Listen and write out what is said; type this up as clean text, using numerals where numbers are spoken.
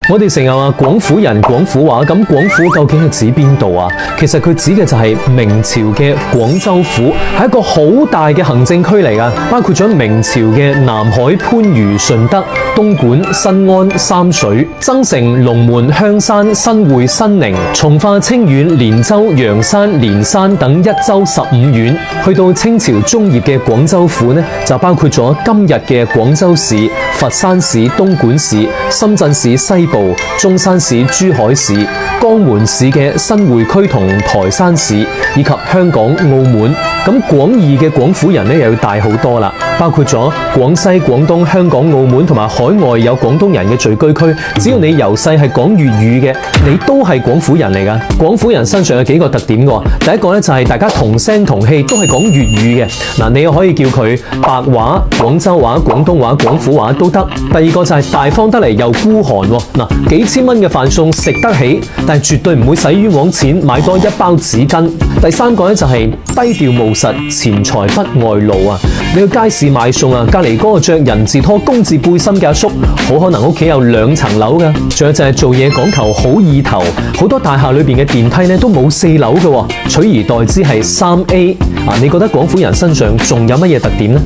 我哋成日話廣府人、廣府話，咁廣府究竟係指邊度啊？其實佢指嘅就係明朝嘅廣州府，係一個好大嘅行政區嚟噶，包括咗明朝嘅南海、番禺、順德、東莞、新安、三水、增城、龍門、香山、新會、新寧、從化、清遠、連州、陽山、連山等一州15縣。去到清朝中葉嘅廣州府呢，就包括咗今日嘅廣州市、佛山市、東莞市、深圳市西部、中山市、珠海市、江門市嘅新會區同台山市，以及香港、澳門。咁廣義嘅廣府人呢，又要大好多啦，包括咗廣西、廣東、香港、澳門同埋海外有廣東人嘅聚居區。只要你由細係講粵語嘅，你都係廣府人嚟噶。廣府人身上有幾個特點嘅，第一個咧就係大家同聲同氣，都係講粵語嘅。嗱，你又可以叫佢白話、廣州話、廣東話、廣府話都得。第二個就係大方得嚟又孤寒。嗱，幾千蚊嘅飯餸食得起，但係絕對唔會使冤枉錢買多一包紙巾。第三個咧就係低調務實，錢財不外露啊！你去街市買餸啊，隔籬嗰個着人字拖、公字背心嘅阿叔，好可能屋企有2層樓噶。仲有就係做嘢講求好意頭，好多大廈裏邊嘅電梯咧都冇4樓嘅，取而代之係3A。啊，你覺得廣府人身上仲有乜嘢特點呢？